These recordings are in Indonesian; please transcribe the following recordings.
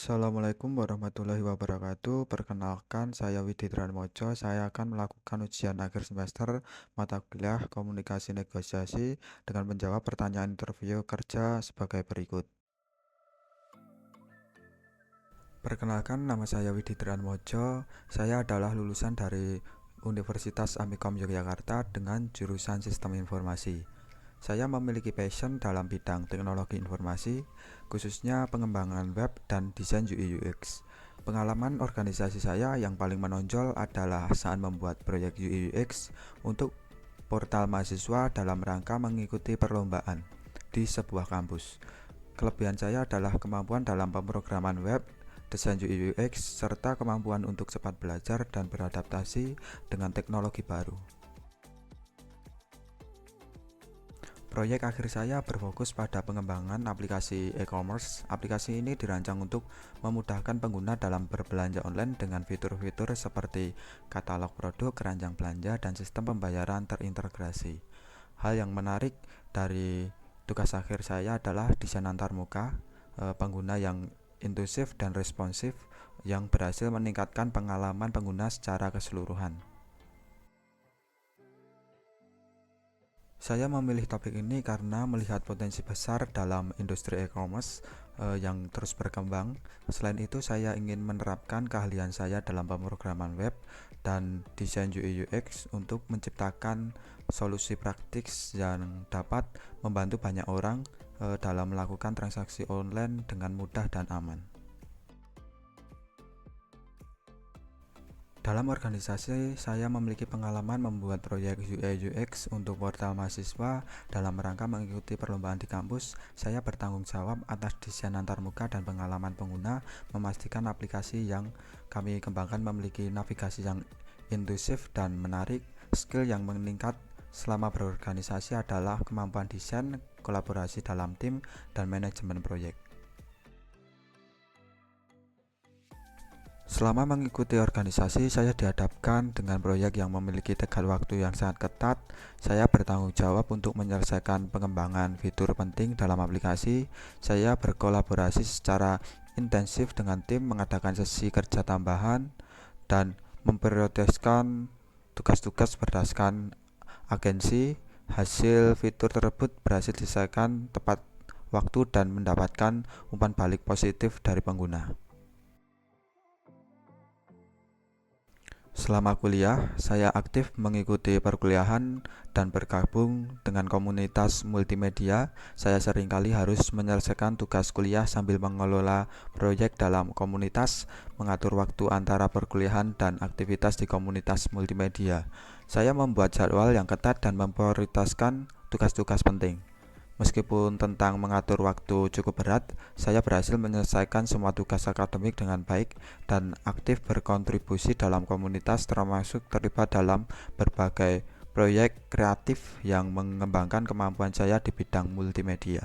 Assalamualaikum warahmatullahi wabarakatuh. Perkenalkan, saya Widi Mojo. Saya akan melakukan ujian akhir semester mata kuliah komunikasi negosiasi dengan menjawab pertanyaan interview kerja sebagai berikut. Perkenalkan, nama saya Widi Mojo. Saya adalah lulusan dari Universitas Amikom Yogyakarta dengan jurusan Sistem Informasi. Saya memiliki passion dalam bidang teknologi informasi, khususnya pengembangan web dan desain UI UX. Pengalaman organisasi saya yang paling menonjol adalah saat membuat proyek UI UX untuk portal mahasiswa dalam rangka mengikuti perlombaan di sebuah kampus. Kelebihan saya adalah kemampuan dalam pemrograman web, desain UI UX, serta kemampuan untuk cepat belajar dan beradaptasi dengan teknologi baru. Proyek akhir saya berfokus pada pengembangan aplikasi e-commerce. Aplikasi ini dirancang untuk memudahkan pengguna dalam berbelanja online dengan fitur-fitur seperti katalog produk, keranjang belanja, dan sistem pembayaran terintegrasi. Hal yang menarik dari tugas akhir saya adalah desain antarmuka pengguna yang intuitif dan responsif yang berhasil meningkatkan pengalaman pengguna secara keseluruhan. Saya memilih topik ini karena melihat potensi besar dalam industri e-commerce yang terus berkembang. Selain itu, saya ingin menerapkan keahlian saya dalam pemrograman web dan desain UI UX untuk menciptakan solusi praktis yang dapat membantu banyak orang dalam melakukan transaksi online dengan mudah dan aman. Dalam organisasi, saya memiliki pengalaman membuat proyek UI UX untuk portal mahasiswa dalam rangka mengikuti perlombaan di kampus. Saya bertanggung jawab atas desain antarmuka dan pengalaman pengguna, memastikan aplikasi yang kami kembangkan memiliki navigasi yang intuitif dan menarik. Skill yang meningkat selama berorganisasi adalah kemampuan desain, kolaborasi dalam tim, dan manajemen proyek. Selama mengikuti organisasi, saya dihadapkan dengan proyek yang memiliki tenggat waktu yang sangat ketat. Saya bertanggung jawab untuk menyelesaikan pengembangan fitur penting dalam aplikasi. Saya berkolaborasi secara intensif dengan tim, mengadakan sesi kerja tambahan, dan memprioritaskan tugas-tugas berdasarkan agensi. Hasil fitur tersebut berhasil diselesaikan tepat waktu dan mendapatkan umpan balik positif dari pengguna. Selama kuliah, saya aktif mengikuti perkuliahan dan bergabung dengan komunitas multimedia. Saya seringkali harus menyelesaikan tugas kuliah sambil mengelola proyek dalam komunitas, mengatur waktu antara perkuliahan dan aktivitas di komunitas multimedia. Saya membuat jadwal yang ketat dan memprioritaskan tugas-tugas penting. Meskipun tentang mengatur waktu cukup berat, saya berhasil menyelesaikan semua tugas akademik dengan baik dan aktif berkontribusi dalam komunitas, termasuk terlibat dalam berbagai proyek kreatif yang mengembangkan kemampuan saya di bidang multimedia.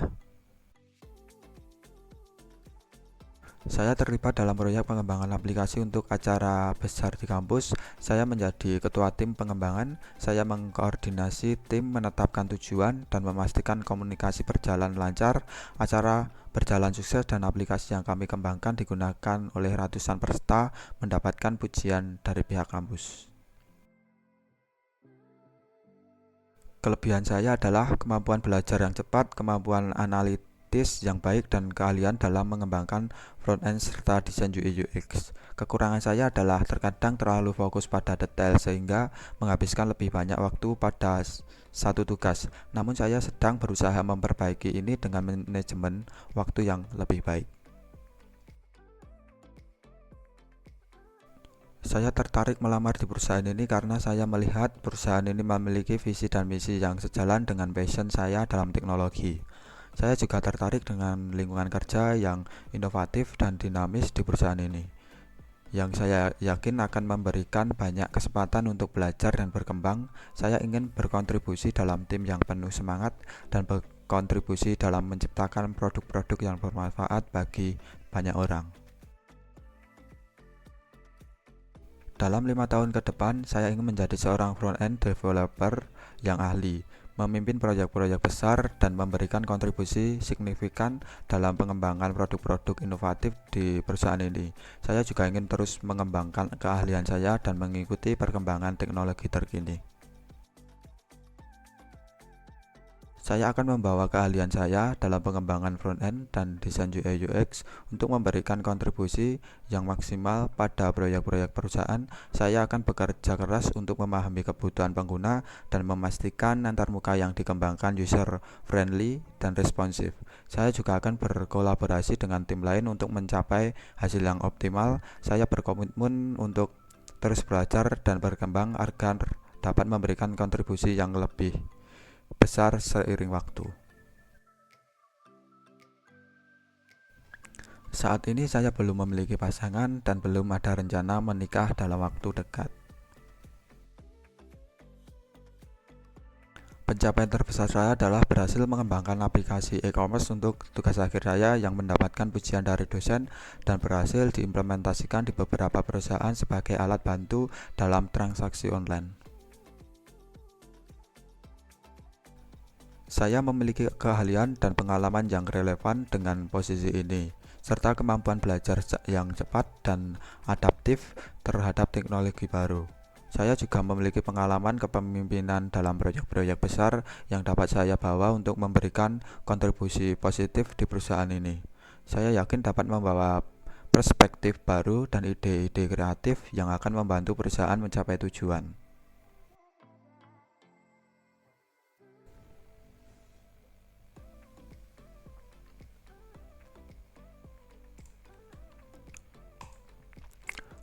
Saya terlibat dalam proyek pengembangan aplikasi untuk acara besar di kampus. Saya menjadi ketua tim pengembangan. Saya mengkoordinasi tim, menetapkan tujuan, dan memastikan komunikasi berjalan lancar. Acara berjalan sukses dan aplikasi yang kami kembangkan digunakan oleh ratusan peserta, mendapatkan pujian dari pihak kampus. Kelebihan saya adalah kemampuan belajar yang cepat, kemampuan analitis yang baik, dan keahlian dalam mengembangkan front-end serta desain UI UX. Kekurangan saya adalah terkadang terlalu fokus pada detail sehingga menghabiskan lebih banyak waktu pada satu tugas. Namun saya sedang berusaha memperbaiki ini dengan manajemen waktu yang lebih baik. Saya tertarik melamar di perusahaan ini karena saya melihat perusahaan ini memiliki visi dan misi yang sejalan dengan passion saya dalam teknologi. Saya juga tertarik dengan lingkungan kerja yang inovatif dan dinamis di perusahaan ini, yang saya yakin akan memberikan banyak kesempatan untuk belajar dan berkembang. Saya ingin berkontribusi dalam tim yang penuh semangat dan berkontribusi dalam menciptakan produk-produk yang bermanfaat bagi banyak orang. Dalam 5 tahun ke depan, saya ingin menjadi seorang front-end developer yang ahli, memimpin proyek-proyek besar, dan memberikan kontribusi signifikan dalam pengembangan produk-produk inovatif di perusahaan ini. Saya juga ingin terus mengembangkan keahlian saya dan mengikuti perkembangan teknologi terkini. Saya akan membawa keahlian saya dalam pengembangan front-end dan desain UI UX untuk memberikan kontribusi yang maksimal pada proyek-proyek perusahaan. Saya akan bekerja keras untuk memahami kebutuhan pengguna dan memastikan antarmuka yang dikembangkan user-friendly dan responsif. Saya juga akan berkolaborasi dengan tim lain untuk mencapai hasil yang optimal. Saya berkomitmen untuk terus belajar dan berkembang agar dapat memberikan kontribusi yang lebih besar seiring waktu. Saat ini saya belum memiliki pasangan dan belum ada rencana menikah dalam waktu dekat. Pencapaian terbesar saya adalah berhasil mengembangkan aplikasi e-commerce untuk tugas akhir saya yang mendapatkan pujian dari dosen dan berhasil diimplementasikan di beberapa perusahaan sebagai alat bantu dalam transaksi online. Saya memiliki keahlian dan pengalaman yang relevan dengan posisi ini, serta kemampuan belajar yang cepat dan adaptif terhadap teknologi baru. Saya juga memiliki pengalaman kepemimpinan dalam proyek-proyek besar yang dapat saya bawa untuk memberikan kontribusi positif di perusahaan ini. Saya yakin dapat membawa perspektif baru dan ide-ide kreatif yang akan membantu perusahaan mencapai tujuan.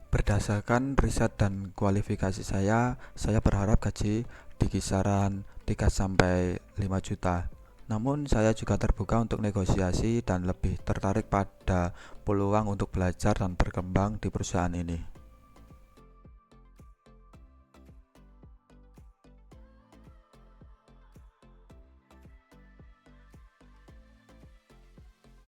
Berdasarkan riset dan kualifikasi saya berharap gaji di kisaran 3 sampai 5 juta. Namun saya juga terbuka untuk negosiasi dan lebih tertarik pada peluang untuk belajar dan berkembang di perusahaan ini.